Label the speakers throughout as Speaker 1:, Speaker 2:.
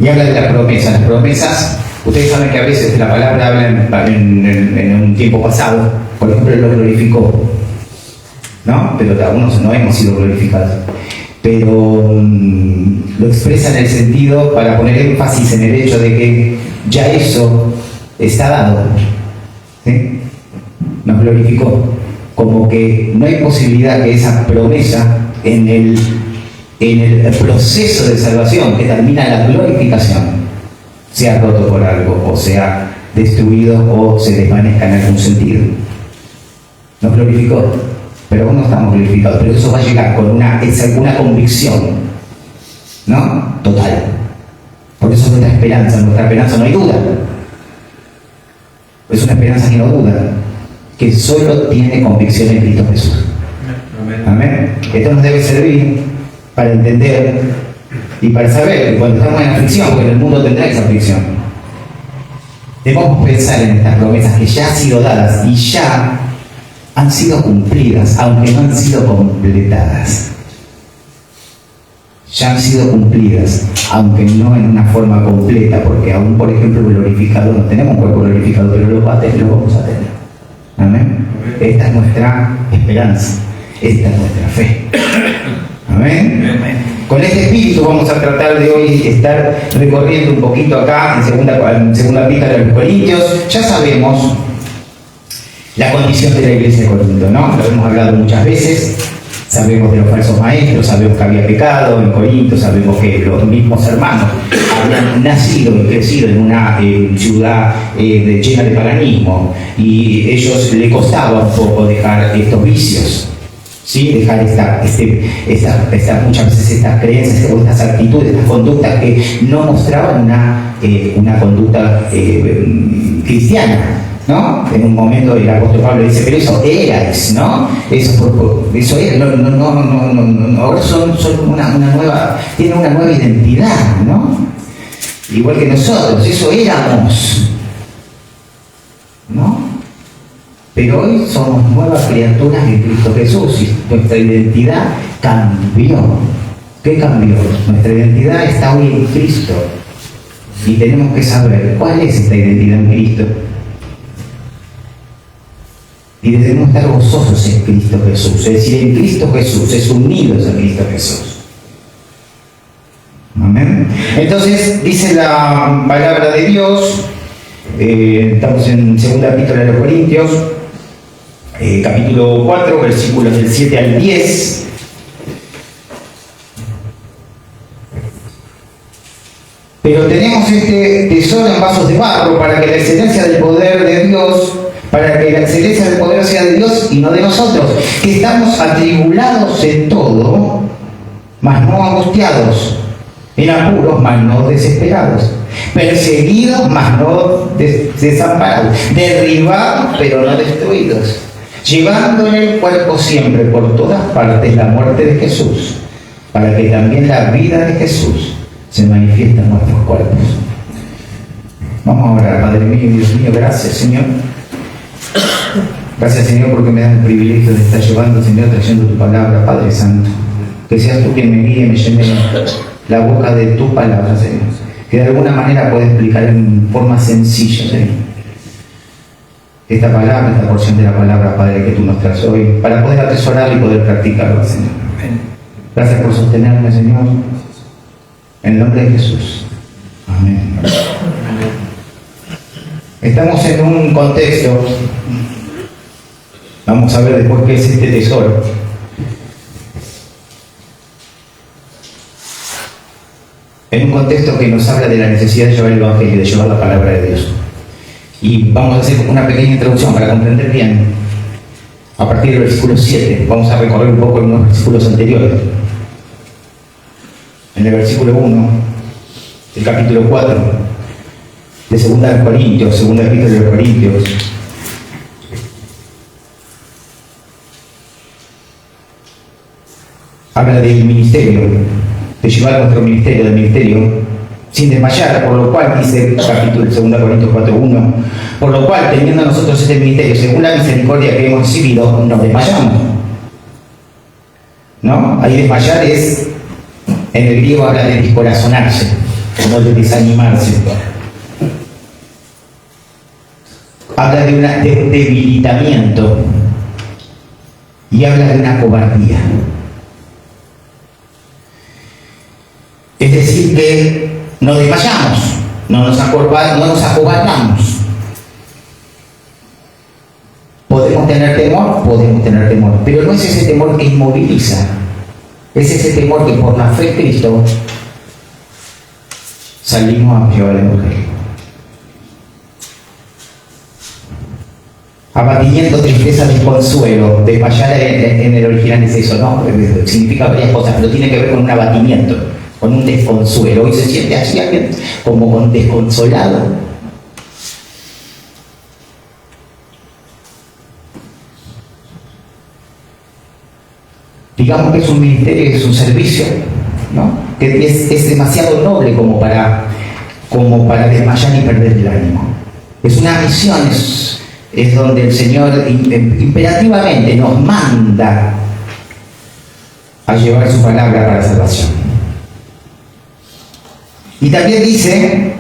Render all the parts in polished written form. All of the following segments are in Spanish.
Speaker 1: Y habla de las promesas. Las promesas, ustedes saben que a veces la palabra habla en un tiempo pasado. Por ejemplo, lo glorificó, ¿no? Pero algunos no hemos sido glorificados. Pero lo expresa en el sentido para poner énfasis en el hecho de que ya eso está dado. ¿Sí? Nos glorificó. Como que no hay posibilidad que esa promesa en el proceso de salvación que termina la glorificación sea roto por algo, o sea destruido, o se desvanezca en algún sentido. Nos glorificó, pero aún no estamos glorificados, pero eso va a llegar con una convicción, ¿no? Total. Por eso es nuestra esperanza no hay duda. Es una esperanza que no duda, que solo tiene convicción en Cristo Jesús. Amén. Esto nos debe servir para entender y para saber que cuando estamos en aflicción, porque el mundo tendrá esa aflicción, debemos pensar en estas promesas que ya han sido dadas y ya han sido cumplidas, aunque no han sido completadas. Ya han sido cumplidas, aunque no en una forma completa, porque aún, por ejemplo, glorificado, no tenemos un cuerpo glorificado, pero lo vamos a tener. Amén. Esta es nuestra esperanza, esta es nuestra fe. Amén. Con este espíritu vamos a tratar de hoy estar recorriendo un poquito acá en segunda epístola de los Corintios. Ya sabemos la condición de la iglesia de Corinto, ¿no? Lo hemos hablado muchas veces. Sabemos de los falsos maestros, sabemos que había pecado en Corinto, sabemos que los mismos hermanos habían nacido y crecido en una ciudad llena de paganismo, y ellos le costaba un poco dejar estos vicios, ¿sí? Dejar muchas veces estas creencias, estas actitudes, estas conductas que no mostraban una conducta cristiana, ¿no? En un momento el apóstol Pablo dice, pero eso erais, ¿no? Eso era, ahora son tienen una nueva identidad, ¿no? Igual que nosotros, eso éramos, ¿no? Pero hoy somos nuevas criaturas en Cristo Jesús y nuestra identidad cambió. ¿Qué cambió? Nuestra identidad está hoy en Cristo y tenemos que saber cuál es esta identidad en Cristo. Y debemos estar gozosos en Cristo Jesús, es decir, en Cristo Jesús, es unidos a Cristo Jesús. Amén. Entonces, dice la palabra de Dios, estamos en segunda epístola de los Corintios, capítulo 4, versículos del 7 al 10. Pero tenemos este tesoro en vasos de barro para que la excelencia del poder de Dios, para que la excelencia del poder sea de Dios y no de nosotros, que estamos atribulados en todo, mas no angustiados, en apuros, mas no desesperados, perseguidos, mas no desamparados, derribados, pero no destruidos, llevando en el cuerpo siempre por todas partes la muerte de Jesús, para que también la vida de Jesús se manifieste en nuestros cuerpos. Vamos a orar. Padre mío y Dios mío, gracias, Señor. Gracias, Señor, porque me das el privilegio de estar llevando, Señor, trayendo tu palabra, Padre Santo. Que seas tú quien me guíe, me llene la boca de tu palabra, Señor. Que de alguna manera pueda explicar en forma sencilla, Señor, esta palabra, esta porción de la palabra, Padre, que tú nos traes hoy, para poder atesorarla y poder practicarla, Señor. Gracias por sostenerme, Señor. En el nombre de Jesús. Amén. Estamos en un contexto, vamos a ver después qué es este tesoro. En un contexto que nos habla de la necesidad de llevar el Evangelio, de llevar la palabra de Dios. Y vamos a hacer una pequeña introducción para comprender bien. A partir del versículo 7, vamos a recorrer un poco en unos versículos anteriores. En el versículo 1, del capítulo 4, de segunda de Corintios, segunda epístola de los Corintios. Habla del ministerio, de llevar nuestro ministerio, del ministerio, sin desmayar, por lo cual, dice el capítulo de 2 Corintios 4:1, por lo cual, teniendo nosotros este ministerio, según la misericordia que hemos recibido, nos desmayamos. ¿No? Ahí desmayar es, en el griego habla de descorazonarse. como de desanimarse. Habla de un debilitamiento y habla de una cobardía. Es decir, que no desmayamos, no nos acobardamos. Podemos tener temor, pero no es ese temor que inmoviliza, es ese temor que por la fe en Cristo salimos a llevar el Evangelio. Abatimiento, tristeza, desconsuelo. Desmayar en el original es eso, ¿no? Significa varias cosas, pero tiene que ver con un abatimiento, con un desconsuelo. Hoy se siente así alguien como desconsolado. Digamos que es un ministerio, es un servicio, ¿no? Que es demasiado noble como para desmayar y perder el ánimo. Es una misión, es donde el Señor imperativamente nos manda a llevar su palabra para la salvación. Y también dice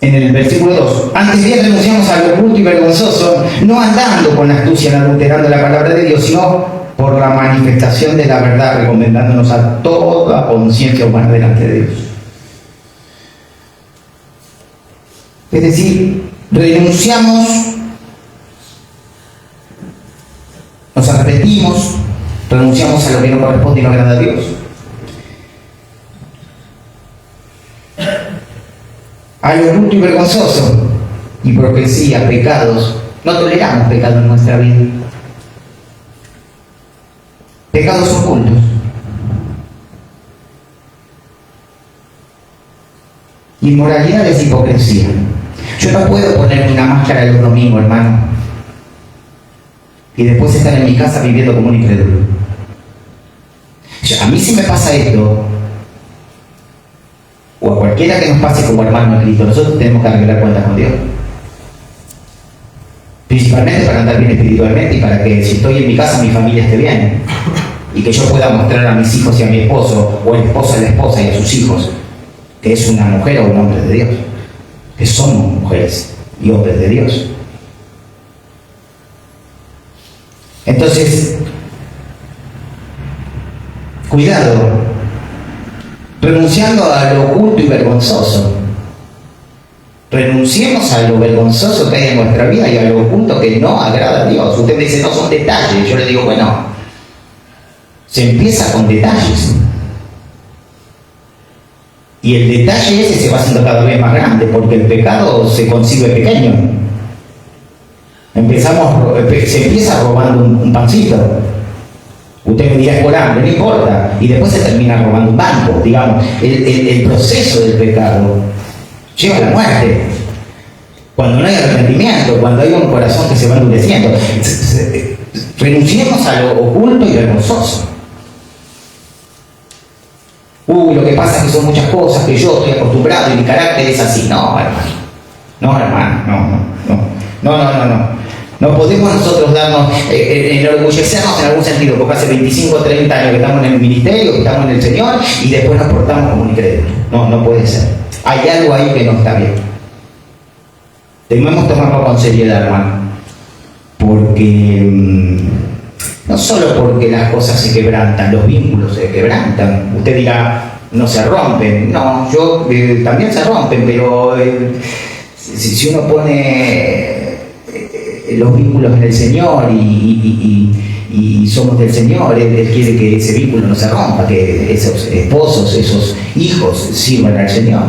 Speaker 1: en el versículo 2, antes bien renunciamos a lo oculto y vergonzoso, no andando con astucia en adulterando la palabra de Dios, sino por la manifestación de la verdad, recomendándonos a toda conciencia humana delante de Dios. Es decir, renunciamos, nos arrepentimos, renunciamos a lo que no corresponde y no agrada a Dios. A lo oculto y vergonzoso, hipocresía, pecados. No toleramos pecados en nuestra vida. Pecados ocultos. Inmoralidad es hipocresía. Yo no puedo ponerme una máscara los domingos, hermano, y después estar en mi casa viviendo como un incrédulo. A mí si me pasa esto, o a cualquiera que nos pase como hermano en Cristo, nosotros tenemos que arreglar cuentas con Dios. Principalmente para andar bien espiritualmente y para que si estoy en mi casa mi familia esté bien. Y que yo pueda mostrar a mis hijos y a mi esposo, o el esposo a la esposa y a sus hijos, que es una mujer o un hombre de Dios. Que somos mujeres y hombres de Dios. Entonces, cuidado, renunciando a lo oculto y vergonzoso. Renunciemos a lo vergonzoso que hay en nuestra vida y a lo oculto que no agrada a Dios. Usted me dice, no son detalles. Yo le digo, bueno, se empieza con detalles. Y el detalle ese se va haciendo cada vez más grande, porque el pecado se concibe pequeño. Se empieza robando un pancito. Usted me dirá, es por hambre, no importa. Y después se termina robando un banco, digamos. El proceso del pecado lleva a la muerte. Cuando no hay arrepentimiento, cuando hay un corazón que se va endureciendo. Renunciemos a lo oculto y vergonzoso. Lo que pasa es que son muchas cosas que yo estoy acostumbrado y mi carácter es así. No, hermano. No, hermano. No. No podemos nosotros darnos, enorgullecernos en algún sentido, porque hace 25 o 30 años que estamos en el ministerio, que estamos en el Señor, y después nos portamos como un incrédulo. No puede ser. Hay algo ahí que no está bien. Debemos tomarlo con seriedad, hermano. Porque no solo porque las cosas se quebrantan, los vínculos se quebrantan. Usted dirá, no se rompen. No, también se rompen, pero si uno pone los vínculos en el Señor y somos del Señor, Él quiere que ese vínculo no se rompa, que esos esposos, esos hijos sirvan al Señor.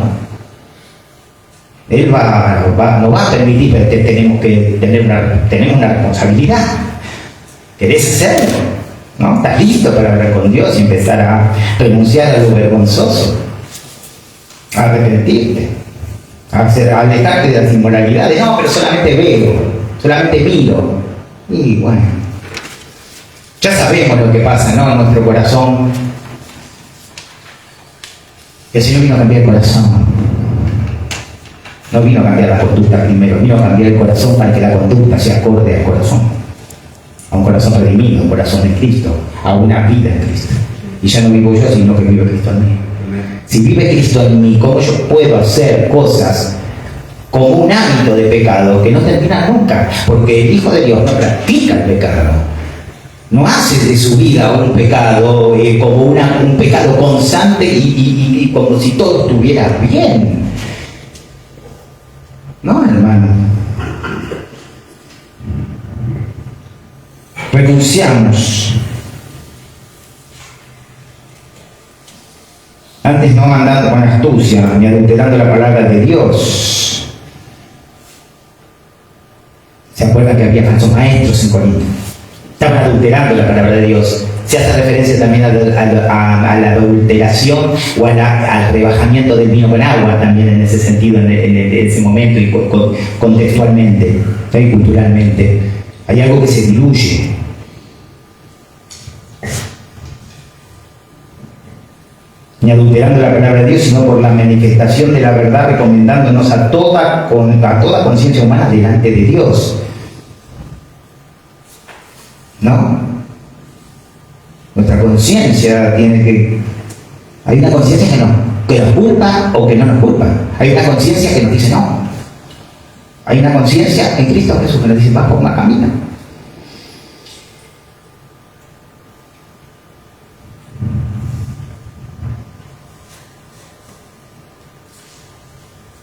Speaker 1: Él no va a permitir, pero tenemos que tenemos una responsabilidad. ¿Querés hacerlo? ¿No? ¿Estás listo para hablar con Dios y empezar a renunciar a lo vergonzoso? A arrepentirte, a alejarte de las inmoralidades. No, pero solamente veo, solamente miro. Y bueno, ya sabemos lo que pasa, ¿no? En nuestro corazón. El Señor vino a cambiar el corazón. No vino a cambiar la conducta primero, vino a cambiar el corazón para que la conducta se acorde al corazón. a un corazón redimido, a un corazón en Cristo, a una vida en Cristo. Y ya no vivo yo, sino que vive Cristo en mí. Si vive Cristo en mí, ¿cómo yo puedo hacer cosas como un hábito de pecado que no termina nunca? Porque el Hijo de Dios no practica el pecado. No hace de su vida un pecado como un pecado constante y como si todo estuviera bien. No, hermano. Renunciamos. Antes no andando con astucia, ni adulterando la palabra de Dios. ¿Se acuerdan que había falsos maestros en Corinto? Estaban adulterando la palabra de Dios. Se hace referencia también a la adulteración o al rebajamiento del vino con agua, también en ese sentido, en ese momento y contextualmente, y culturalmente. Hay algo que se diluye. Ni adulterando la palabra de Dios, sino por la manifestación de la verdad, recomendándonos a toda conciencia humana delante de Dios. ¿No? Nuestra conciencia tiene que... Hay una conciencia que nos culpa o que no nos culpa. Hay una conciencia que nos dice no. Hay una conciencia en Cristo Jesús que nos dice va por una camina.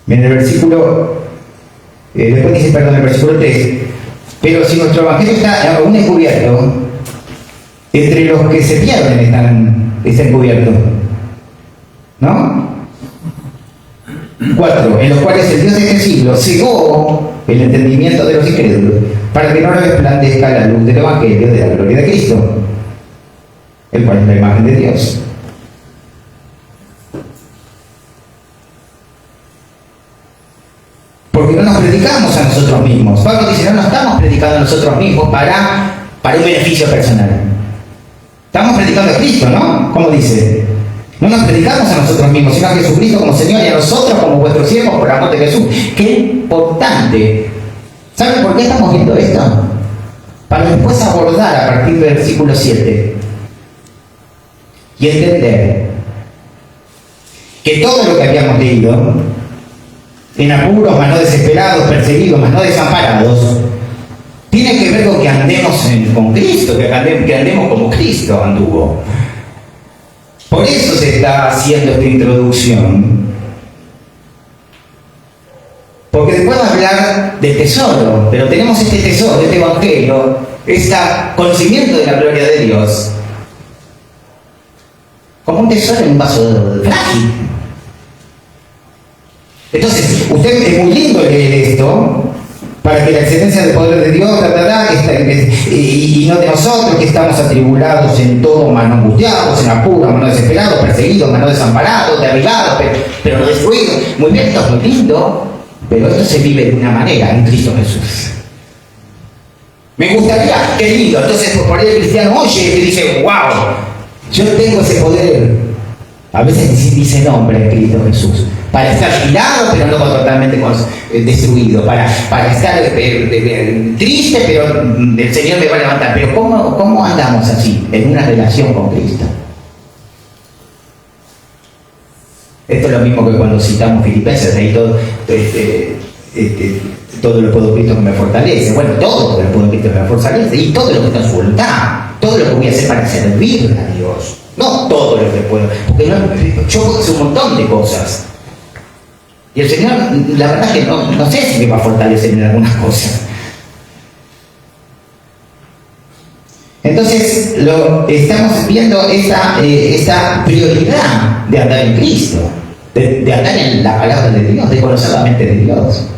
Speaker 1: En el versículo, después dice, perdón, el versículo 3, pero si nuestro evangelio está aún encubierto, entre los que se pierden está encubierto, ¿no? 4, en los cuales el Dios de este siglo cegó el entendimiento de los incrédulos, para que no resplandezca la luz del evangelio de la gloria de Cristo, el cual es la imagen de Dios. Porque no nos predicamos a nosotros mismos. Pablo dice, no nos estamos predicando a nosotros mismos para un beneficio personal. Estamos predicando a Cristo, ¿no? ¿Cómo dice? No nos predicamos a nosotros mismos, sino a Jesucristo como Señor y a nosotros como vuestros siervos por amor de Jesús. ¡Qué importante! ¿Saben por qué estamos viendo esto? Para después abordar a partir del versículo 7 y entender que todo lo que habíamos leído, en apuros, mas no desesperados, perseguidos, mas no desamparados, tiene que ver con que andemos con Cristo, que andemos como Cristo anduvo. Por eso se está haciendo esta introducción. Porque después va a hablar del tesoro, pero tenemos este tesoro, este evangelio, este conocimiento de la gloria de Dios, como un tesoro en un vaso frágil. Entonces, usted es muy lindo leer esto para que la excelencia del poder de Dios, y no de nosotros que estamos atribulados en todo, mas no angustiados, en apuros, mas no desesperados, perseguidos, mas no desamparados, derribados, pero no destruidos. Muy bien, esto es muy lindo, pero esto se vive de una manera en Cristo Jesús. Me gustaría, qué lindo. Entonces, por ahí el cristiano oye y dice, wow, yo tengo ese poder. A veces dice nombre en Cristo Jesús, para estar girado pero no totalmente destruido, para estar triste pero el Señor me va a levantar. Pero ¿cómo andamos así en una relación con Cristo? Esto es lo mismo que cuando citamos Filipenses, ahí todo lo puedo Cristo que me fortalece. Bueno, todo lo puedo Cristo que me fortalece y todo lo que está en su voluntad, todo lo que voy a hacer para servirle a Dios. No todo lo que puedo, porque yo puedo hacer un montón de cosas. Y el Señor, la verdad es que no sé si me va a fortalecer en algunas cosas. Entonces, estamos viendo esta prioridad de andar en Cristo, de andar en la palabra de Dios, de conocer la mente de Dios.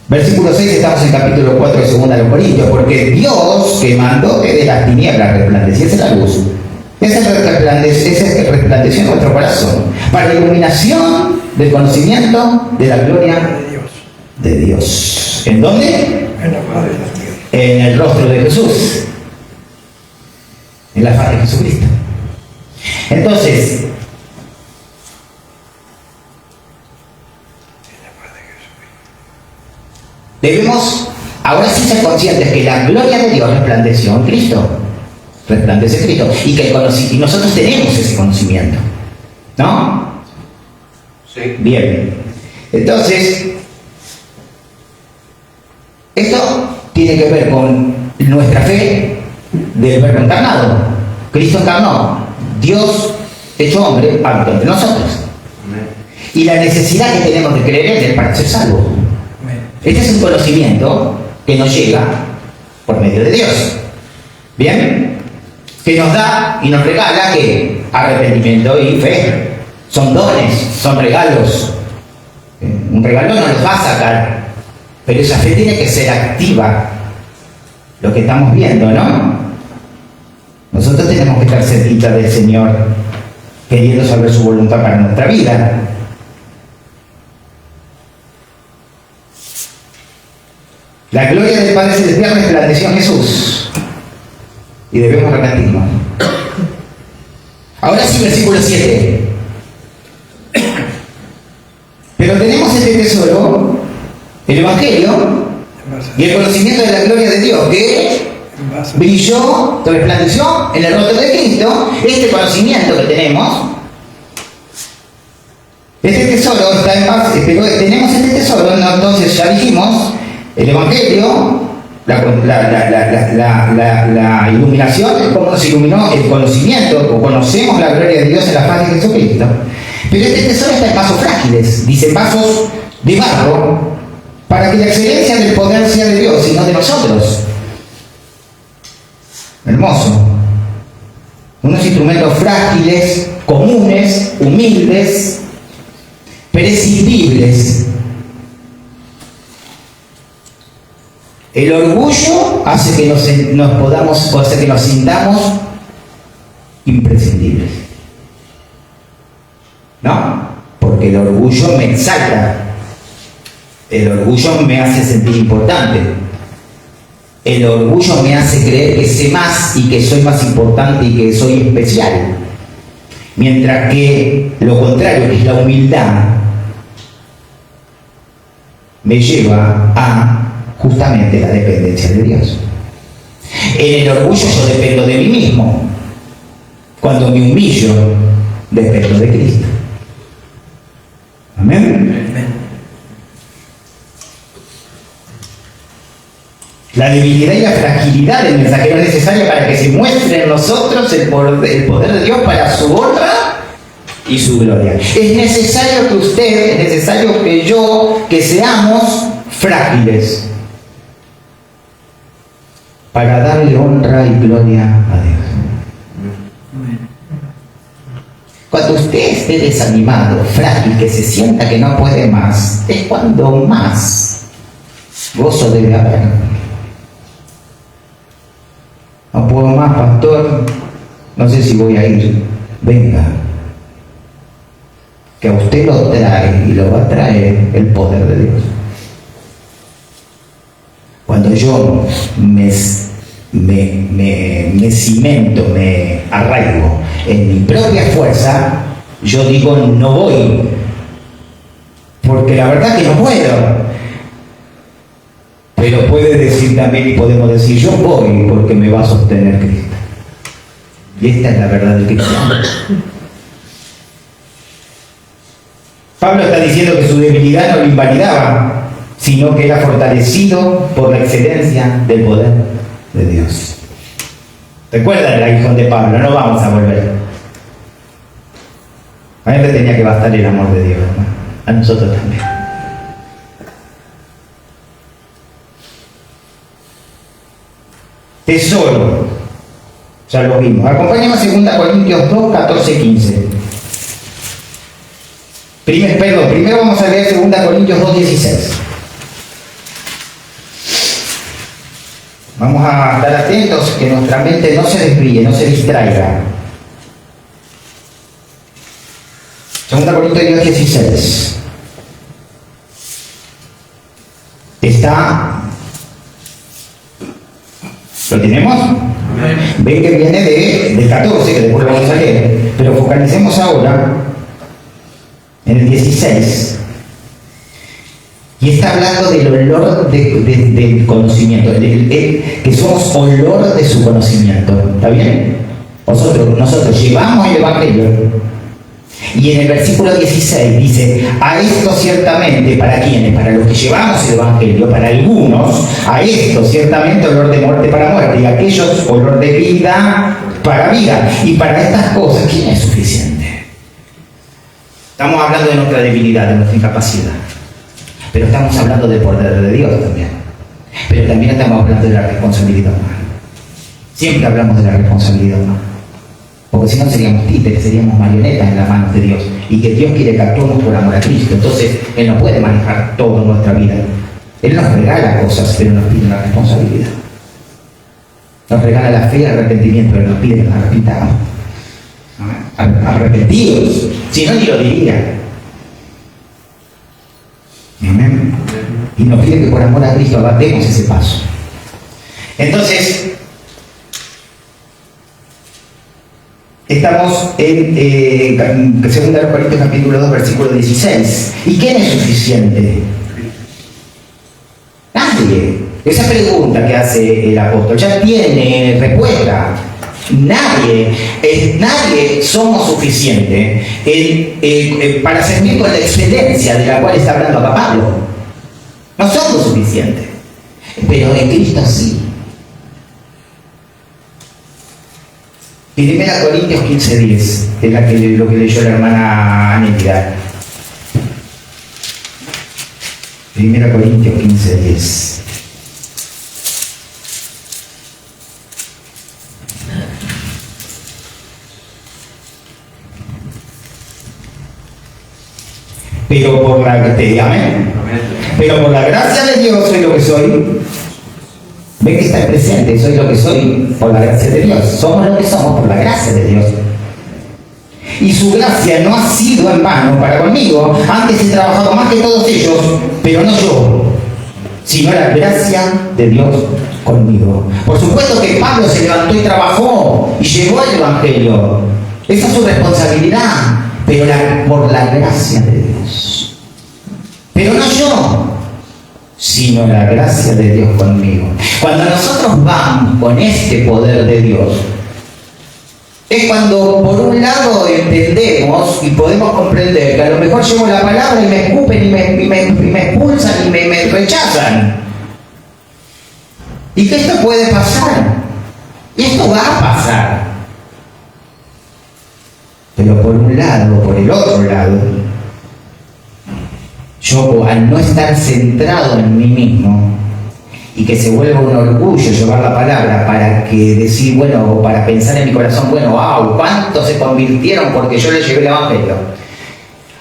Speaker 1: Versículo 6, estamos en capítulo 4 de 2 de Corintios, porque Dios que mandó que de las tinieblas resplandeciese la luz, ese resplandeció en nuestro corazón, para la iluminación del conocimiento de la gloria de Dios. ¿En dónde?
Speaker 2: En la faz de la tierra.
Speaker 1: En el rostro de Jesús, en la faz de Jesucristo. Entonces, Debemos ahora sí ser conscientes que la gloria de Dios resplandeció en Cristo. Resplandece en Cristo. Y que y nosotros tenemos ese conocimiento. ¿No?
Speaker 2: Sí.
Speaker 1: Bien. Entonces, esto tiene que ver con nuestra fe del Verbo encarnado. Cristo encarnó. Dios hecho hombre habitó entre nosotros. Y la necesidad que tenemos de creer en Él para ser salvos. Este es un conocimiento que nos llega por medio de Dios. ¿Bien? Que nos da y nos regala que arrepentimiento y fe. Son dones, son regalos. Un regalo no los va a sacar, pero esa fe tiene que ser activa. Lo que estamos viendo, ¿no? Nosotros tenemos que estar cerquita del Señor, queriendo saber su voluntad para nuestra vida. La gloria del Padre Celestial resplandeció en Jesús y debemos arrepentirnos. Ahora sí, versículo 7. Pero tenemos este tesoro, el Evangelio y el conocimiento de la gloria de Dios, que brilló, resplandeció en el rostro de Cristo. Este conocimiento que tenemos, este tesoro está en base, pero tenemos este tesoro, ¿no? Entonces ya dijimos, el Evangelio, la iluminación, cómo nos iluminó el conocimiento, o conocemos la gloria de Dios en la faz de Jesucristo. Pero este tesoro está en vasos frágiles, dice vasos de barro, para que la excelencia del poder sea de Dios y no de nosotros. Hermoso. Unos instrumentos frágiles, comunes, humildes, prescindibles. El orgullo hace que nos sintamos imprescindibles. ¿No? Porque el orgullo me exalta. El orgullo me hace sentir importante. El orgullo me hace creer que sé más y que soy más importante y que soy especial. Mientras que lo contrario, que es la humildad, me lleva a justamente la dependencia de Dios. En el orgullo yo dependo de mí mismo. Cuando me humillo, dependo de Cristo. Amén. La debilidad y la fragilidad del mensajero es necesaria para que se muestre en nosotros el poder de Dios para su honra y su gloria. Es necesario que usted, es necesario que yo, que seamos frágiles para darle honra y gloria a Dios. Cuando usted esté desanimado, frágil, que se sienta que no puede más, es cuando más gozo debe haber. No puedo más, pastor, no sé si voy a ir. Venga, que a usted lo trae y lo va a traer el poder de Dios. Cuando yo me cimento, me arraigo en mi propia fuerza, yo digo no voy, porque la verdad que no puedo. Pero puede decir también, y podemos decir, yo voy porque me va a sostener Cristo. Y esta es la verdad del cristiano. Pablo está diciendo que su debilidad no lo invalidaba, sino que era fortalecido por la excelencia del poder de Dios. ¿Recuerdan el aguijón de Pablo? No vamos a volver. A él le tenía que bastar el amor de Dios, ¿no? A nosotros también. Tesoro, ya lo vimos. Acompáñame a 2 Corintios 2, 14 y 15. Primero vamos a leer 2 Corintios 2, 16. Vamos a estar atentos que nuestra mente no se desvíe, no se distraiga. 2 Corintios 2, 16. ¿Lo tenemos? Ven que viene del 14, que después lo vamos a leer. Pero focalicemos ahora en el 16. Y está hablando del olor del conocimiento, que somos olor de su conocimiento. ¿Está bien? Nosotros llevamos el Evangelio. Y en el versículo 16 dice, a esto ciertamente, ¿para quiénes? Para los que llevamos el Evangelio, para algunos, a esto ciertamente olor de muerte para muerte, y a aquellos olor de vida para vida. Y para estas cosas, ¿quién es suficiente? Estamos hablando de nuestra debilidad, de nuestra incapacidad. Pero estamos hablando del poder de Dios también. Pero también estamos hablando de la responsabilidad humana. Siempre hablamos de la responsabilidad humana. Porque si no seríamos títeres, seríamos marionetas en las manos de Dios. Y que Dios quiere que actuemos por amor a Cristo. Entonces, Él no puede manejar toda nuestra vida. Él nos regala cosas, pero nos pide la responsabilidad. Nos regala la fe y el arrepentimiento, pero nos pide que nos arrepintamos. Arrepentidos. Si no, ni lo diría. Amén. Y nos pide que por amor a Cristo abatemos ese paso. Entonces, estamos en 2 Corintios capítulo 2, versículo 16. ¿Y quién es suficiente? Nadie. Esa pregunta que hace el apóstol ya tiene respuesta. Nadie somos suficientes para servir con la excelencia de la cual está hablando acá Pablo. No somos suficientes, pero en Cristo sí. 1 Corintios 15:10 es lo que leyó la hermana Anélida. 1 Corintios 15:10. Pero por la gracia de Dios soy lo que soy. Ven que está presente, soy lo que soy por la gracia de Dios. Somos lo que somos por la gracia de Dios. Y su gracia no ha sido en vano para conmigo. Antes he trabajado más que todos ellos, pero no yo, sino la gracia de Dios conmigo. Por supuesto que Pablo se levantó y trabajó y llevó el Evangelio. Esa es su responsabilidad, pero por la gracia de Dios. Pero no yo, sino la gracia de Dios conmigo. Cuando nosotros vamos con este poder de Dios, es cuando por un lado entendemos y podemos comprender que a lo mejor llevo la palabra y me escupen y me expulsan y me rechazan. Y que esto puede pasar. Y esto va a pasar. Pero por un lado, por el otro lado, yo al no estar centrado en mí mismo y que se vuelva un orgullo llevar la palabra para que decir, bueno, para pensar en mi corazón, bueno, wow, ¿cuántos se convirtieron porque yo les llevé el Evangelio?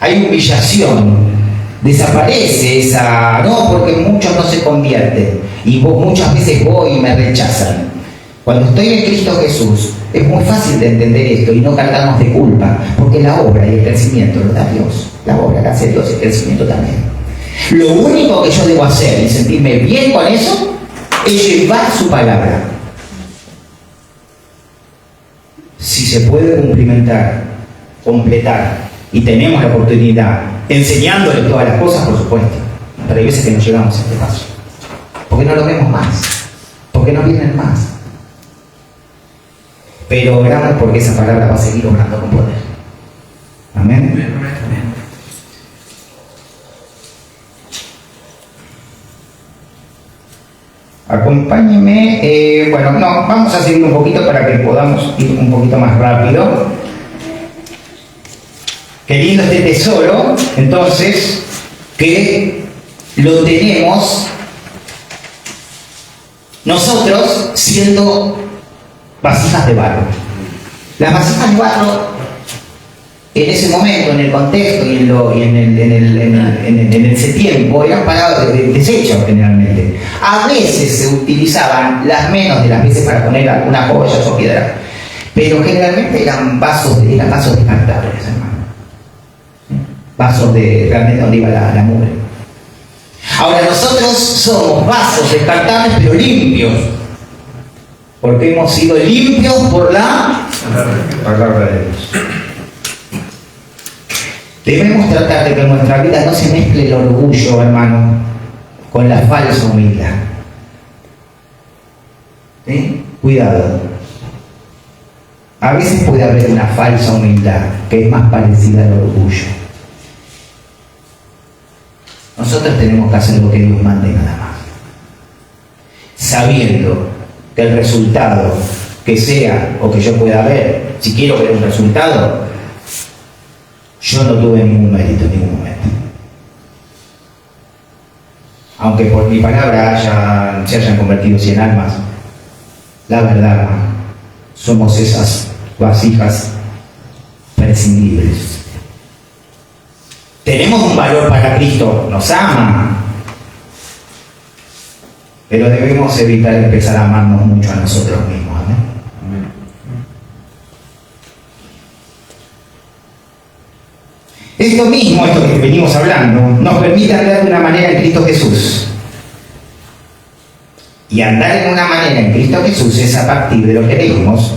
Speaker 1: Hay humillación, desaparece esa, no, porque muchos no se convierten y muchas veces voy y me rechazan. Cuando estoy en Cristo Jesús, es muy fácil de entender esto y no cargarnos de culpa, porque la obra y el crecimiento lo da Dios. La obra que hace Dios y el crecimiento también. Lo único que yo debo hacer y sentirme bien con eso es llevar su palabra. Si se puede completar, y tenemos la oportunidad, enseñándole todas las cosas, por supuesto, pero hay veces que no llegamos a este paso. Porque no lo vemos más, porque no vienen más. Pero oramos porque esa palabra va a seguir obrando con poder. Amén. Acompáñenme. Bueno, no, vamos a seguir un poquito para que podamos ir un poquito más rápido. Qué lindo este tesoro, entonces, que lo tenemos nosotros siendo vasijas de barro. Las vasijas de barro, en ese momento, en el contexto y en ese tiempo, eran para desechos generalmente. A veces se utilizaban las menos de las veces para poner algunas joyas o piedras, pero generalmente eran vasos descartables, hermano. Vasos realmente donde iba la mugre. Ahora nosotros somos vasos descartables pero limpios, porque hemos sido limpios por la palabra de Dios. Debemos tratar de que en nuestra vida no se mezcle el orgullo, hermano, con la falsa humildad. ¿Sí? Cuidado. A veces puede haber una falsa humildad que es más parecida al orgullo. Nosotros tenemos que hacer lo que Dios mande nada más, sabiendo que el resultado que sea o que yo pueda ver, si quiero ver un resultado, yo no tuve ningún mérito en ningún momento. Aunque por mi palabra se hayan convertido 100 almas, la verdad, somos esas vasijas prescindibles. Tenemos un valor para Cristo, nos ama, pero debemos evitar empezar a amarnos mucho a nosotros mismos. ¿Amén? Esto mismo, esto que venimos hablando, nos permite andar de una manera en Cristo Jesús. Y andar en una manera en Cristo Jesús es a partir de lo que leímos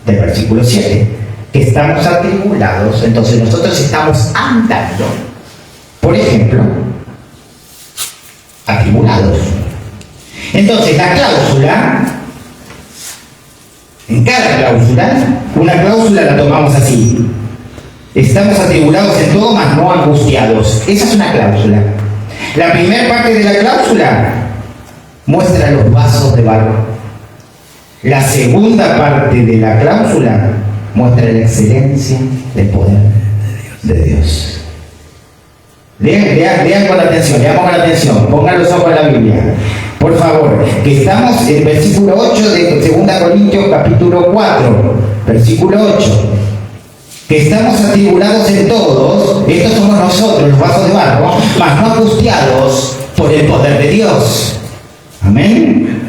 Speaker 1: del versículo 7, que estamos atribulados, entonces nosotros estamos andando, por ejemplo, atribulados. Entonces la cláusula, en cada cláusula, una cláusula la tomamos así: estamos atribulados en todo, mas no angustiados. Esa es una cláusula. La primera parte de la cláusula muestra los vasos de barro. La segunda parte de la cláusula muestra la excelencia del poder de Dios. Lean con atención, leamos con atención, pongan los ojos a la Biblia. Por favor, que estamos en el versículo 8 de 2 Corintios capítulo 4, versículo 8. Que estamos atribulados en todos, estos somos nosotros, los vasos de barro, mas no angustiados por el poder de Dios. Amén.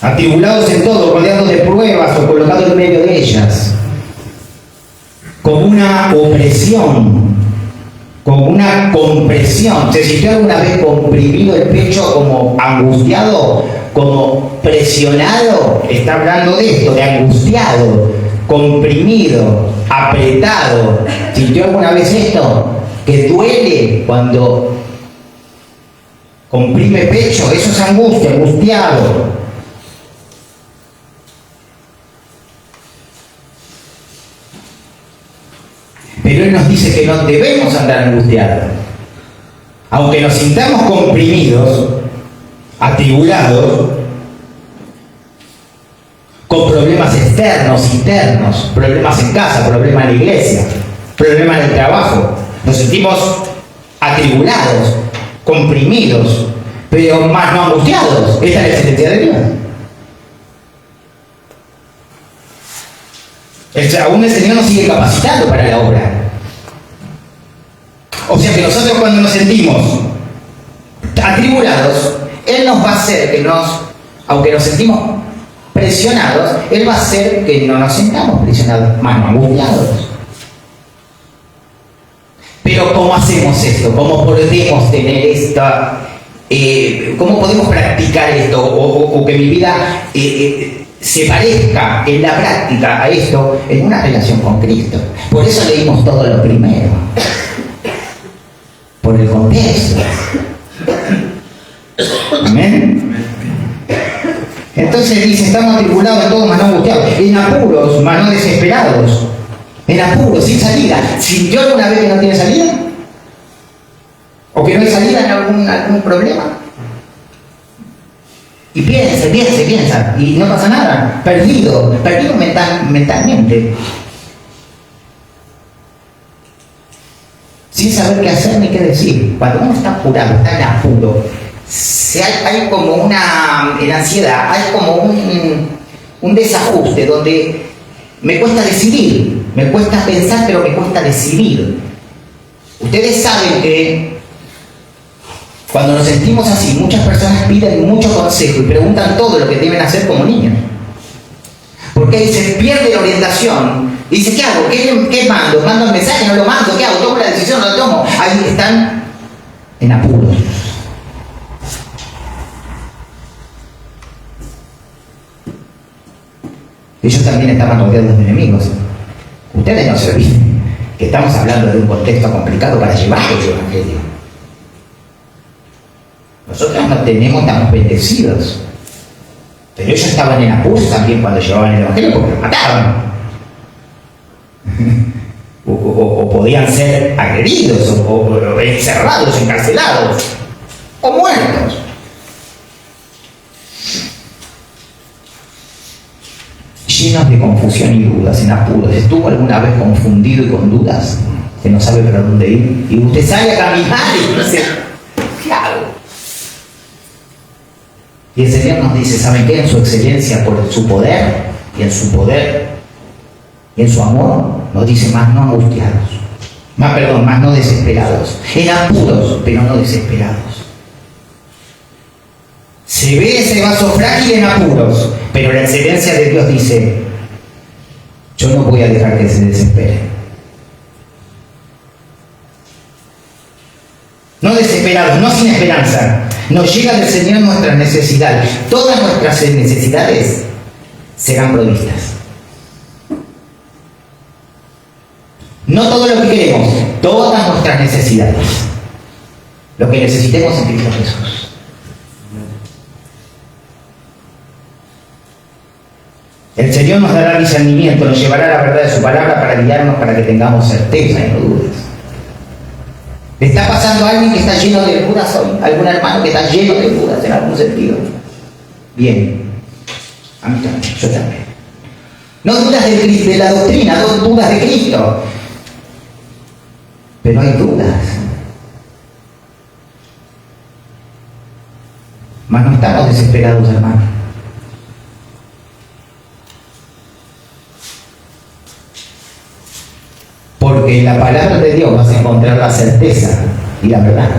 Speaker 1: Atribulados en todo, rodeados de pruebas o colocados en medio de ellas, como una opresión, como una compresión. ¿Se sintió alguna vez comprimido el pecho, como angustiado, como presionado? Está hablando de esto, de angustiado, comprimido, apretado. ¿Sintió alguna vez esto? Que duele cuando comprime pecho. Eso es angustia, angustiado. Pero Él nos dice que no debemos andar angustiados. Aunque nos sintamos comprimidos, atribulados, con problemas externos, internos, problemas en casa, problemas en la iglesia, problemas en el trabajo, nos sentimos atribulados, comprimidos, pero más no angustiados. Esta es la excelencia de Dios. Aún el Señor nos sigue capacitando para la obra. O sea que nosotros, cuando nos sentimos atribulados, Él nos va a hacer que aunque nos sentimos presionados, Él va a hacer que no nos sintamos presionados, más no angustiados. Pero ¿cómo hacemos esto? ¿Cómo podemos tener esta... ¿cómo podemos practicar esto? O que mi vida se parezca en la práctica a esto, en una relación con Cristo. Por eso leímos todo lo primero. Por el contexto. Amén. Entonces dice, estamos atribulados en todo, mas no angustiados, en apuros, mas no desesperados, en apuros, sin salida. ¿Sintió alguna vez que no tiene salida? ¿O que no hay salida en algún problema? Y piensa, y no pasa nada, perdido mentalmente, sin saber qué hacer ni qué decir. Cuando uno está apurado, está en apuro, hay como en ansiedad, hay como un desajuste donde me cuesta decidir, me cuesta pensar, pero me cuesta decidir. Ustedes saben que cuando nos sentimos así, muchas personas piden mucho consejo y preguntan todo lo que deben hacer como niños. Porque se pierde la orientación. Y dice, ¿qué hago? ¿Qué mando? ¿Mando el mensaje? ¿No lo mando? ¿Qué hago? ¿Tomo la decisión? ¿No la tomo? Ahí están en apuros. Ellos también estaban rodeados de enemigos. Ustedes no se olviden que estamos hablando de un contexto complicado para llevar el Evangelio. Nosotros no tenemos, estamos bendecidos. Pero ellos estaban en apuros también cuando llevaban el Evangelio porque los mataban. o podían ser agredidos, o encerrados, encarcelados, o muertos. Llenos de confusión y dudas, en apuros. ¿Estuvo alguna vez confundido y con dudas? Que no sabe para dónde ir. Y usted sale a caminar y no sé, ¿qué hago? Y el Señor nos dice, ¿saben qué? En su excelencia, por su poder, y en su poder, y en su amor, nos dice, más no angustiados. Más no desesperados. En apuros, pero no desesperados. Se ve ese vaso frágil en apuros, pero la excelencia de Dios dice, yo no voy a dejar que se desespere. No desesperados, no sin esperanza. Nos llega del Señor nuestras necesidades. Todas nuestras necesidades serán provistas. No todo lo que queremos, todas nuestras necesidades. Lo que necesitemos en Cristo Jesús. El Señor nos dará discernimiento, nos llevará a la verdad de su palabra para guiarnos, para que tengamos certeza y no dudas. ¿Le está pasando a alguien que está lleno de dudas hoy? ¿Algún hermano que está lleno de dudas en algún sentido? Bien. A mí también, yo también. No dudas de la doctrina, no dudas de Cristo. Pero hay dudas. Mas no estamos desesperados, hermano. Porque en la palabra de Dios vas a encontrar la certeza y la verdad.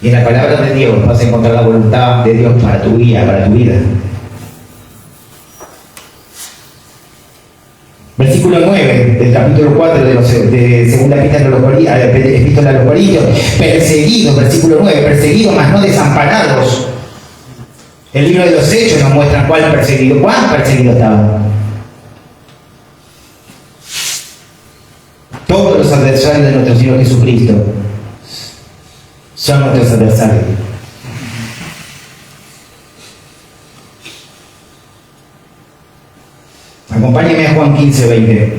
Speaker 1: Y en la palabra de Dios vas a encontrar la voluntad de Dios para tu vida, para tu vida. Versículo 9 del capítulo 4 de segunda epístola a los Corintios. Perseguidos, versículo 9, perseguidos, mas no desamparados. El libro de los Hechos nos muestra cuán perseguido estaban. Todos los adversarios de nuestro Señor Jesucristo son nuestros adversarios. Acompáñeme a Juan 15:20.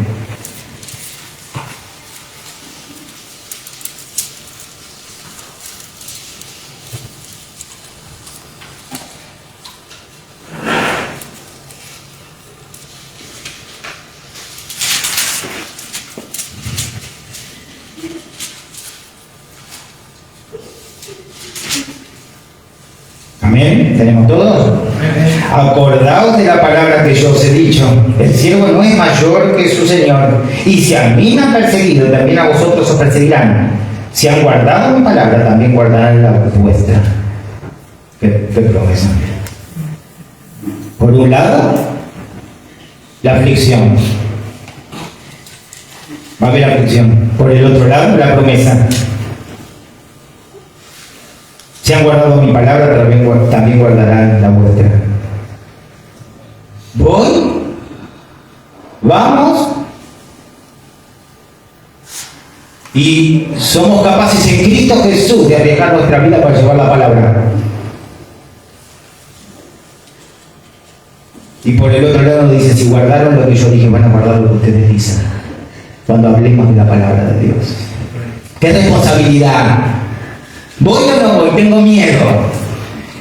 Speaker 1: Amén. ¿Tenemos todos? Acordaos de la palabra que yo os he dicho. El siervo no es mayor que su Señor. Y si a mí me han perseguido, también a vosotros os perseguirán. Si han guardado mi palabra, también guardarán la vuestra. ¿Qué promesa? Por un lado, la aflicción. Va a haber aflicción. Por el otro lado, la promesa. Si han guardado mi palabra, también guardarán la vuestra. Voy, vamos, y somos capaces en Cristo Jesús de arriesgar nuestra vida para llevar la palabra. Y por el otro lado dice, si guardaron lo que yo dije, van a guardar lo que ustedes dicen. Cuando hablemos de la palabra de Dios. ¡Qué responsabilidad! ¿Voy o no voy? Tengo miedo.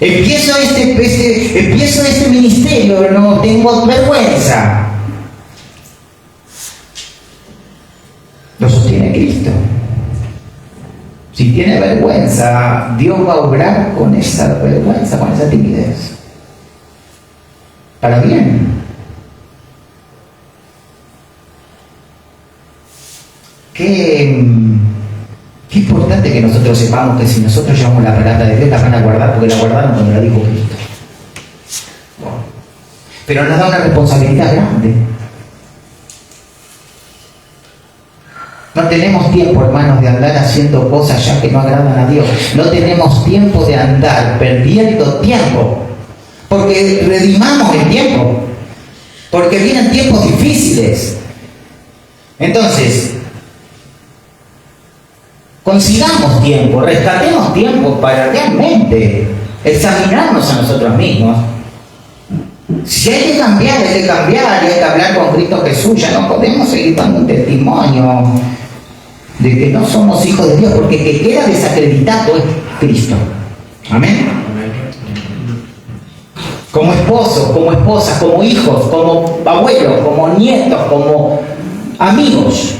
Speaker 1: Empiezo este ministerio, pero no tengo vergüenza. Lo sostiene Cristo. Si tiene vergüenza, Dios va a obrar con esa vergüenza, con esa timidez. Para bien. Qué importante que nosotros sepamos que si nosotros llevamos la palabra de Dios, la van a guardar, porque la guardaron cuando la dijo Cristo. Bueno, pero nos da una responsabilidad grande. No tenemos tiempo, hermanos, de andar haciendo cosas ya que no agradan a Dios. No tenemos tiempo de andar perdiendo tiempo, porque redimamos el tiempo, porque vienen tiempos difíciles. Entonces, Consigamos tiempo, rescatemos tiempo para realmente examinarnos a nosotros mismos. Si hay que cambiar, hay que cambiar, y hay que hablar con Cristo Jesús. Ya no podemos seguir dando un testimonio de que no somos hijos de Dios, porque el que queda desacreditado es Cristo. Amén. Como esposos, como esposas, como hijos, como abuelos, como nietos, como amigos,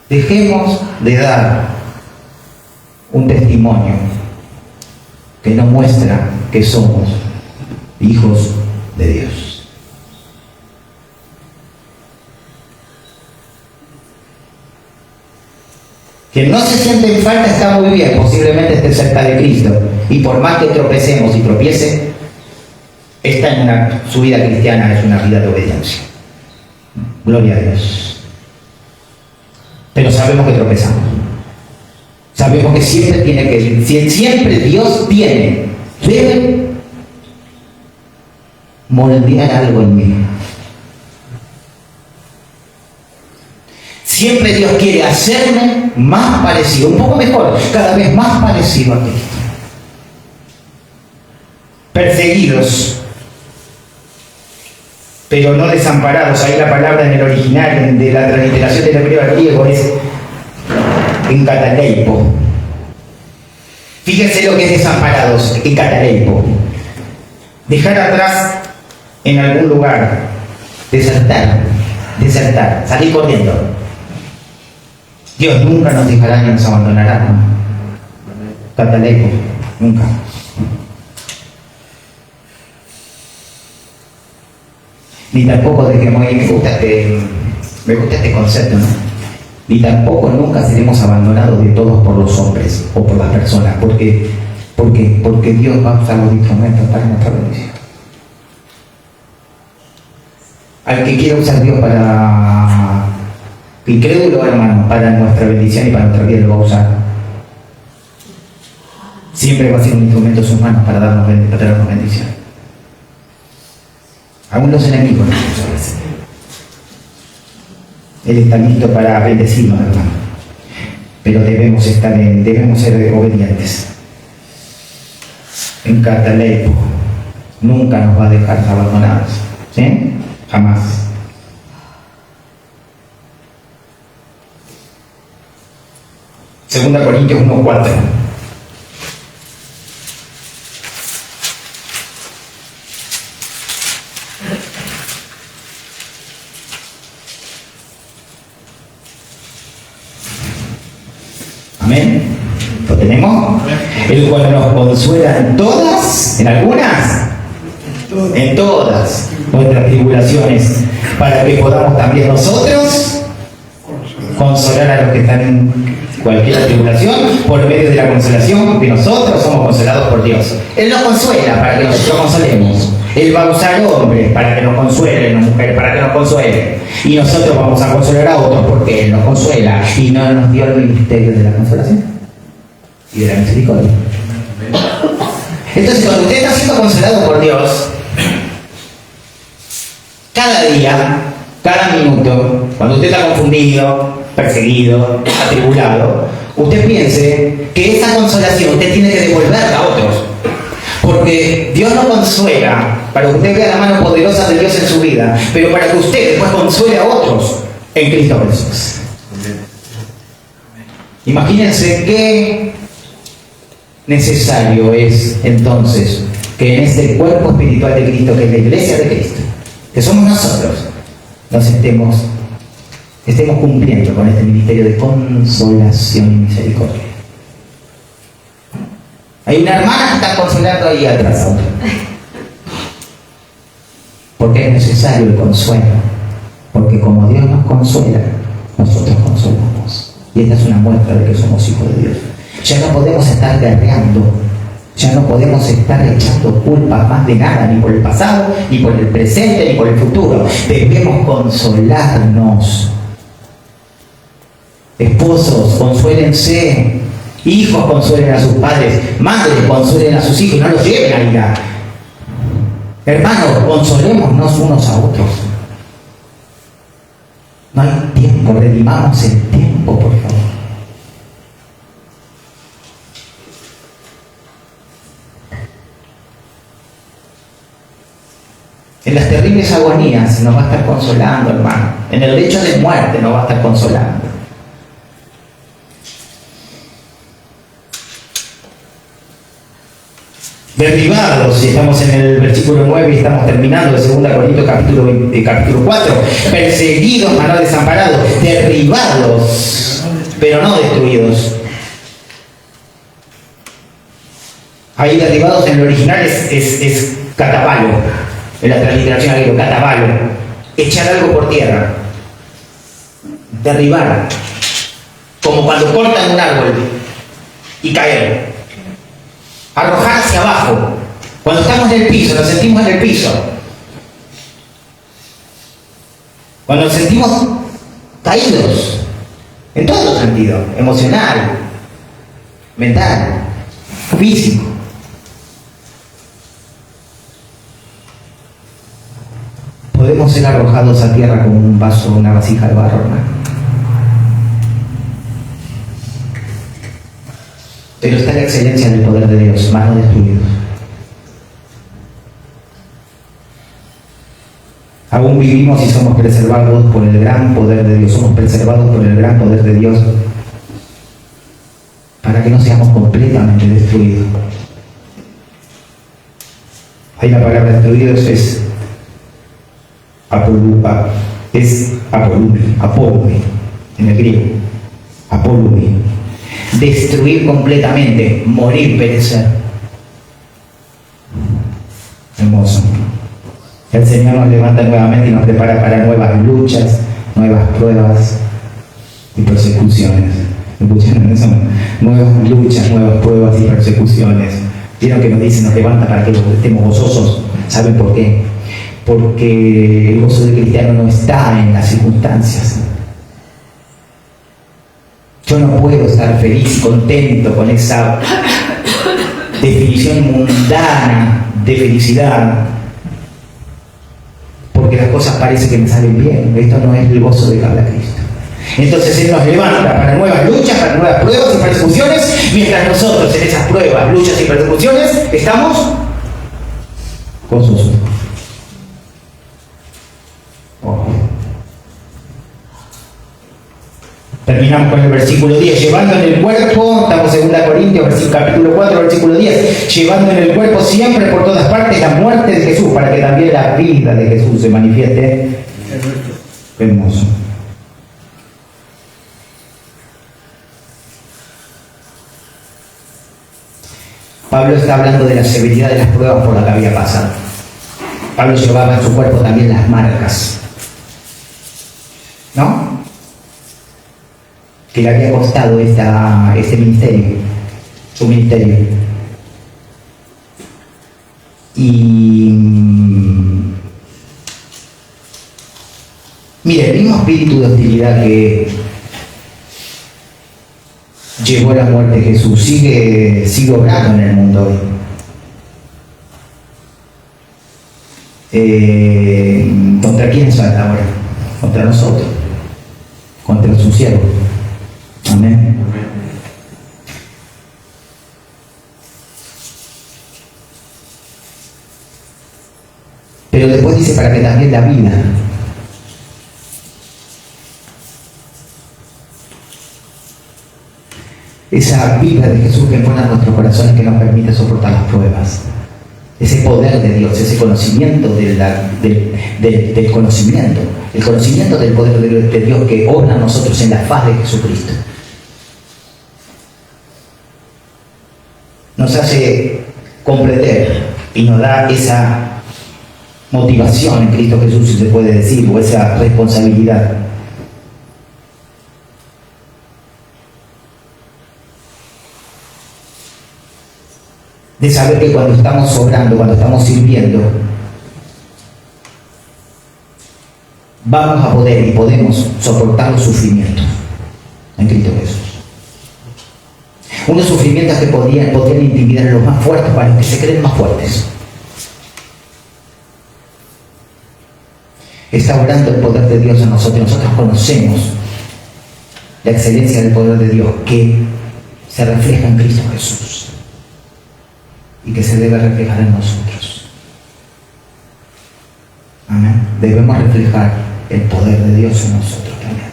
Speaker 1: dejemos de dar un testimonio que nos muestra que somos hijos de Dios. Quien no se siente en falta está muy bien, posiblemente esté cerca de Cristo, y por más que tropecemos y tropiece, su vida cristiana es una vida de obediencia. Gloria a Dios. Pero sabemos que tropezamos. Sabemos que siempre tiene que, siempre Dios debe moldear algo en mí. Siempre Dios quiere hacerme más parecido, un poco mejor, cada vez más parecido a Cristo. Perseguidos, pero no desamparados. Ahí la palabra en el original de la transliteración del hebreo al griego es encataleipo. Fíjense lo que es desamparados, encataleipo. Dejar atrás en algún lugar, desertar, salir corriendo. Dios nunca nos dejará ni nos abandonará, ¿no? Cataleipo, nunca. Ni tampoco dejemos, y me gusta este concepto, ¿no? Ni tampoco nunca seremos abandonados de todos por los hombres o por las personas, porque Dios va a usar los instrumentos para nuestra bendición. Al que quiera usar Dios para incrédulo, hermano, para nuestra bendición y para nuestra vida, lo va a usar. Siempre va a ser un instrumento en sus manos para darnos bendición. Aún los enemigos nos usan. Él está listo para bendecirnos, hermano. Pero debemos ser obedientes. En Cataleipo nunca nos va a dejar abandonados. ¿Sí? Jamás. Segunda Corintios 1:4. Amén. ¿Lo tenemos? El cual nos consuela en todas, en algunas, en todas nuestras tribulaciones, para que podamos también nosotros consolar a los que están en cualquier tribulación, por medio de la consolación que nosotros somos consolados por Dios. Él nos consuela para que nosotros consolemos. Él va a usar hombres para que nos consuelen, mujeres para que nos consuelen. Y nosotros vamos a consolar a otros porque Él nos consuela y no nos dio el ministerio de la consolación y de la misericordia. Entonces, cuando usted está siendo consolado por Dios, cada día, cada minuto, cuando usted está confundido, perseguido, atribulado, usted piense que esa consolación usted tiene que devolverla a otros. Porque Dios no consuela para que usted vea la mano poderosa de Dios en su vida, pero para que usted después consuele a otros en Cristo Jesús. Imagínense qué necesario es entonces que en este cuerpo espiritual de Cristo, que es la iglesia de Cristo, que somos nosotros, nos estemos cumpliendo con este ministerio de consolación y misericordia. Hay una hermana que está consolando ahí atrás. Porque es necesario el consuelo. Porque como Dios nos consuela, nosotros consolamos. Y esta es una muestra de que somos hijos de Dios. Ya no podemos estar guerreando. Ya no podemos estar echando culpas más de nada, ni por el pasado, ni por el presente, ni por el futuro. Debemos consolarnos. Esposos, consuélense. Hijos, consuelen a sus padres. Madres, consuelen a sus hijos y no los lleven a ira. Hermanos, consolémonos unos a otros. No hay tiempo, redimamos el tiempo, por favor. En las terribles agonías nos va a estar consolando, hermano. En el lecho de muerte nos va a estar consolando. Derribados, y estamos en el versículo 9 y estamos terminando de 2 Corintios capítulo 4. Perseguidos, mas no desamparados. Derribados, pero no destruidos. Ahí derribados en el original es catabalo. En la transliteración aquí, catabalo. Echar algo por tierra. Derribar. Como cuando cortan un árbol y caer. Arrojar hacia abajo. Cuando estamos en el piso, nos sentimos en el piso. Cuando nos sentimos caídos. En todos los sentidos. Emocional, mental, físico. Podemos ser arrojados a tierra como un vaso, una vasija de barro, hermano. Pero está la excelencia del poder de Dios, más no destruidos. Aún vivimos y somos preservados por el gran poder de Dios. Somos preservados por el gran poder de Dios para que no seamos completamente destruidos. Ahí la palabra destruidos es apolumi, en el griego. Apolumi. Destruir completamente, morir, perecer. Hermoso. El Señor nos levanta nuevamente y nos prepara para nuevas luchas, nuevas pruebas y persecuciones. ¿Escucharon eso? Nuevas luchas, nuevas pruebas y persecuciones. ¿Vieron que nos dice, nos levanta para que estemos gozosos? ¿Saben por qué? Porque el gozo del cristiano no está en las circunstancias. Yo no puedo estar feliz y contento con esa definición mundana de felicidad, porque las cosas parece que me salen bien. Esto no es el gozo de que habla Cristo. Entonces Él nos levanta para nuevas luchas, para nuevas pruebas y persecuciones, mientras nosotros en esas pruebas, luchas y persecuciones estamos gozosos. Terminamos con el versículo 10, llevando en el cuerpo, estamos en 2 Corintios, capítulo 4, versículo 10, llevando en el cuerpo siempre por todas partes la muerte de Jesús, para que también la vida de Jesús se manifieste. Hermoso. Pablo está hablando de la severidad de las pruebas por las que había pasado. Pablo llevaba en su cuerpo también las marcas, ¿no? Que le había costado este ministerio, su ministerio. Y mire, el mismo espíritu de hostilidad que llevó a la muerte de Jesús sigue obrando en el mundo hoy. ¿Contra quién sale ahora? Contra nosotros, contra su siervo. Amén. Pero después dice para que también la vida. Esa vida de Jesús que pone en nuestros corazones, que nos permite soportar las pruebas. Ese poder de Dios, ese conocimiento del conocimiento. El conocimiento del poder de Dios que obra a nosotros en la faz de Jesucristo. Nos hace comprender y nos da esa motivación en Cristo Jesús, si se puede decir, o esa responsabilidad. De saber que cuando estamos obrando, cuando estamos sirviendo, vamos a poder y podemos soportar los sufrimientos en Cristo Jesús. Unos sufrimientos que podrían intimidar a los más fuertes, para los que se creen más fuertes. Está obrando el poder de Dios en nosotros. Nosotros conocemos la excelencia del poder de Dios que se refleja en Cristo Jesús y que se debe reflejar en nosotros. debemos reflejar el poder de Dios en nosotros también.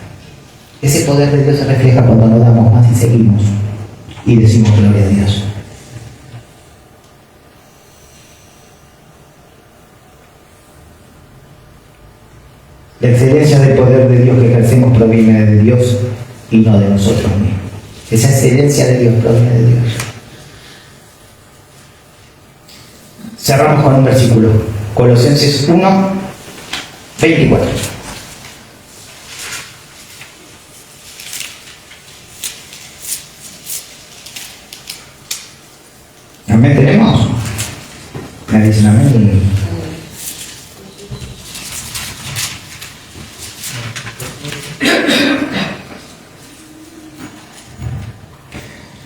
Speaker 1: Ese poder de Dios se refleja cuando no damos más y seguimos y decimos gloria a Dios. La excelencia del poder de Dios que ejercemos proviene de Dios y no de nosotros mismos. Esa excelencia de Dios proviene de Dios. Cerramos con un versículo, Colosenses 1, 24. ¿Amén tenemos? Me dicen amén.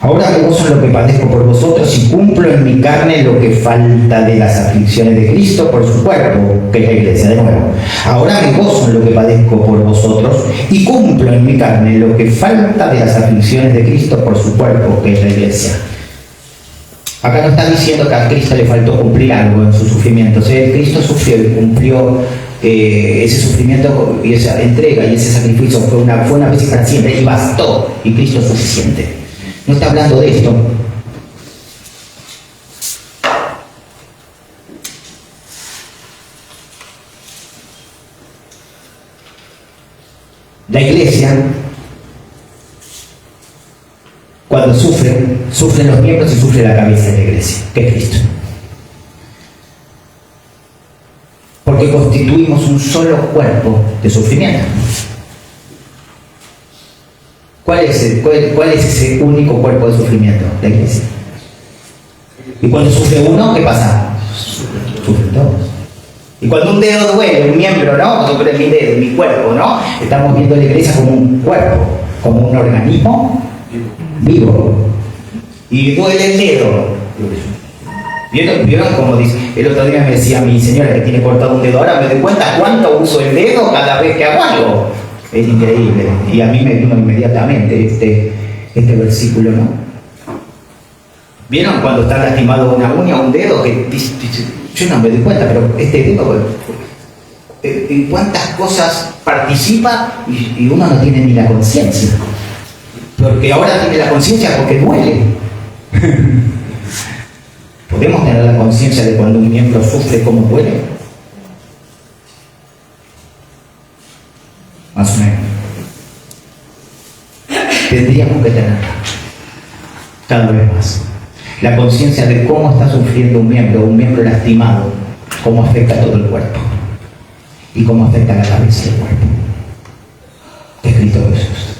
Speaker 1: Ahora me gozo en lo que padezco por vosotros y cumplo en mi carne lo que falta de las aflicciones de Cristo por su cuerpo, que es la iglesia, de nuevo. Ahora me gozo en lo que padezco por vosotros y cumplo en mi carne lo que falta de las aflicciones de Cristo por su cuerpo, que es la iglesia. Acá no está diciendo que a Cristo le faltó cumplir algo en sus sufrimientos. Cristo sufrió y cumplió ese sufrimiento y esa entrega y ese sacrificio fue una vez y para siempre y bastó, y Cristo es suficiente. No está hablando de esto. La iglesia, cuando sufren los miembros y sufre la cabeza de la iglesia, que es Cristo. Porque constituimos un solo cuerpo de sufrimiento. ¿Cuál es ese único cuerpo de sufrimiento? La iglesia. Y cuando sufre uno, ¿qué pasa? Sufren todos. Y cuando un dedo duele, un miembro, ¿no? Cuando duele mi dedo, mi cuerpo, ¿no? Estamos viendo la iglesia como un cuerpo, como un organismo vivo. Y duele el dedo. ¿Vieron cómo dice? El otro día me decía mi señora que tiene cortado un dedo. Ahora me doy cuenta cuánto uso el dedo cada vez que hago algo. Es increíble. Y a mí me vino inmediatamente este versículo, ¿no? ¿Vieron cuando está lastimado una uña o un dedo? Que yo no me doy cuenta, pero este dedo, en cuántas cosas participa y uno no tiene ni la conciencia. Porque ahora tiene la conciencia porque duele. ¿Podemos tener la conciencia de cuando un miembro sufre cómo duele? Más o menos. Tendríamos que tenerla cada vez más. La conciencia de cómo está sufriendo un miembro lastimado, cómo afecta a todo el cuerpo y cómo afecta a la cabeza del cuerpo. Escrito Jesús.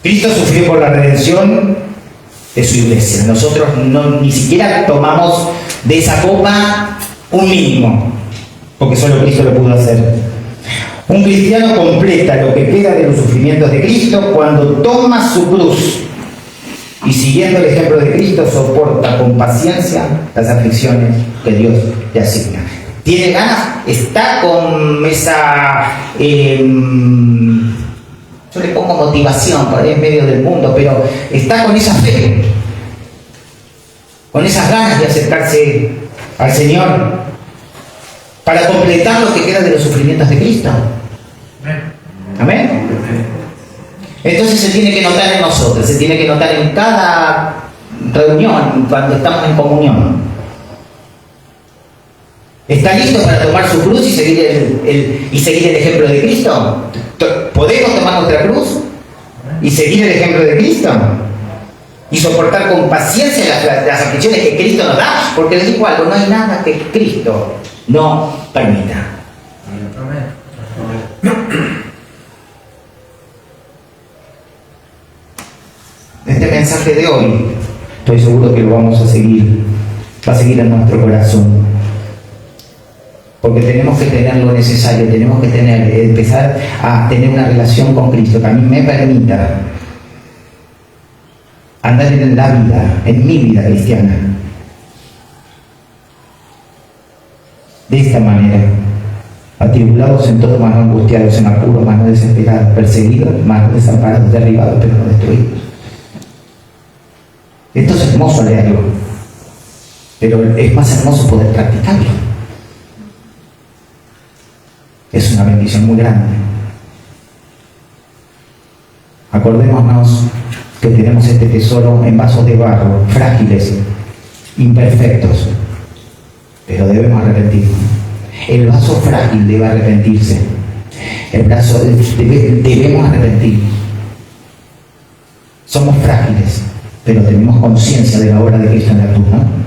Speaker 1: Cristo sufrió por la redención de su iglesia. Nosotros ni siquiera tomamos de esa copa un mínimo, porque solo Cristo lo pudo hacer. Un cristiano completa lo que queda de los sufrimientos de Cristo cuando toma su cruz y, siguiendo el ejemplo de Cristo, soporta con paciencia las aflicciones que Dios le asigna. ¿Tiene ganas? Está con esa... yo le pongo motivación por ahí en medio del mundo, pero está con esa fe, con esas ganas de acercarse al Señor para completar lo que queda de los sufrimientos de Cristo. ¿Amén? Entonces se tiene que notar en nosotros, se tiene que notar en cada reunión, cuando estamos en comunión. ¿Está listo para tomar su cruz y seguir el ejemplo de Cristo? ¿Podemos tomar nuestra cruz y seguir el ejemplo de Cristo? Y soportar con paciencia las aflicciones que Cristo nos da, porque les digo algo, no hay nada que Cristo no permita. Este mensaje de hoy, estoy seguro que lo vamos a seguir, va a seguir en nuestro corazón, porque tenemos que tener lo necesario, tenemos que empezar a tener una relación con Cristo que a mí me permita andar en la vida, en mi vida cristiana, de esta manera: atribulados en todo, mas no angustiados, en apuros, mas no desesperados, perseguidos, mas no desamparados, derribados, pero no destruidos. Esto es hermoso leerlo, pero es más hermoso poder practicarlo. Es una bendición muy grande. Acordémonos que tenemos este tesoro en vasos de barro, frágiles, imperfectos, pero debemos arrepentirnos. El vaso frágil debe arrepentirse. Debemos arrepentirnos. Somos frágiles, pero tenemos conciencia de la obra de Cristo en la cruz, ¿no?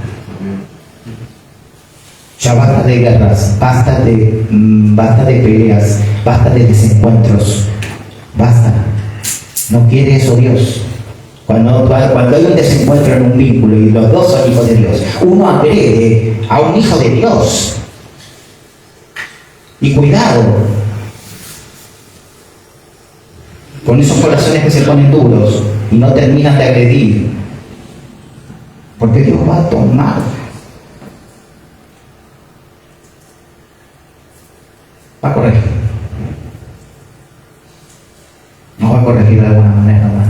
Speaker 1: Ya basta de guerras, basta de peleas, basta de desencuentros, basta. No quiere eso Dios. Cuando hay un desencuentro en un vínculo y los dos son hijos de Dios, uno agrede a un hijo de Dios. Y cuidado con esos corazones que se ponen duros y no terminan de agredir, porque Dios va a tomar. Va a corregir. Nos va a corregir de alguna manera, hermano.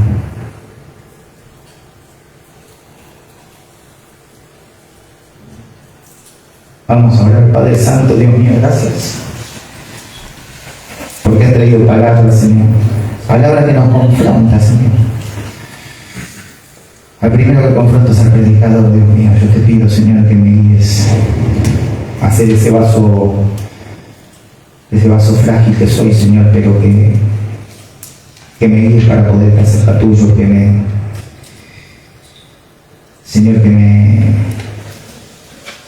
Speaker 1: Vamos a orar. Padre Santo, Dios mío, gracias porque has traído palabra, Señor. Palabra que nos confronta, Señor. Al primero que confronto es al predicador, Dios mío. Yo te pido, Señor, que me guíes a hacer ese vaso frágil que soy, Señor, pero que me guíes para poder hacer la tuyo, Señor, que me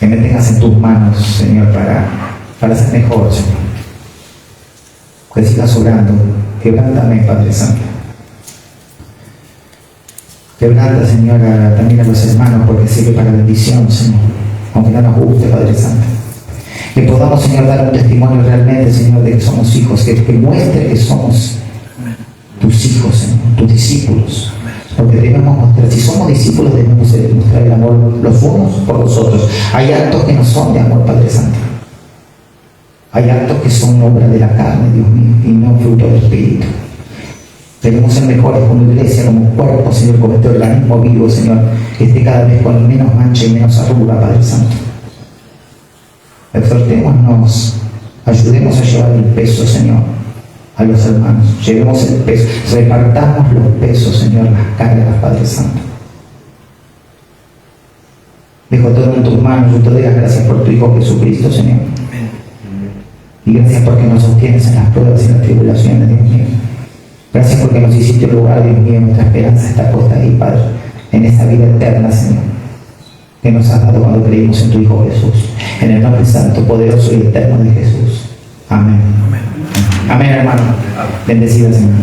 Speaker 1: tengas en tus manos, Señor, para ser mejor, Señor. Que sigas orando. Quebrántame, Padre Santo. Quebranta, Señor, también a los hermanos, porque sirve para bendición, Señor, aunque no nos guste, Padre Santo. Que podamos, Señor, dar un testimonio realmente, Señor, de que somos hijos, que muestre que somos tus hijos, Señor, tus discípulos. Porque debemos mostrar, si somos discípulos, debemos demostrar el amor los unos por los otros. Hay actos que no son de amor, Padre Santo. Hay actos que son obra de la carne, Dios mío, y no fruto del Espíritu. Queremos ser mejores como iglesia, como cuerpo, Señor, como este organismo vivo, Señor, que esté cada vez con menos mancha y menos arruga, Padre Santo. Exhortémonos, ayudemos a llevar el peso, Señor, a los hermanos. Llevemos el peso, repartamos los pesos, Señor, las cargas, Padre Santo. Dejo todo en tus manos. Yo te doy las gracias por tu Hijo Jesucristo, Señor. Y gracias porque nos sostienes en las pruebas y en las tribulaciones, Dios mío. Gracias porque nos hiciste lugar, Dios mío. Nuestra esperanza está puesta ahí, Padre, en esa vida eterna, Señor, que nos has dado cuando creímos en tu Hijo Jesús. En el nombre santo, poderoso y eterno de Jesús. Amén. Amén, hermano. Bendecido, Señor.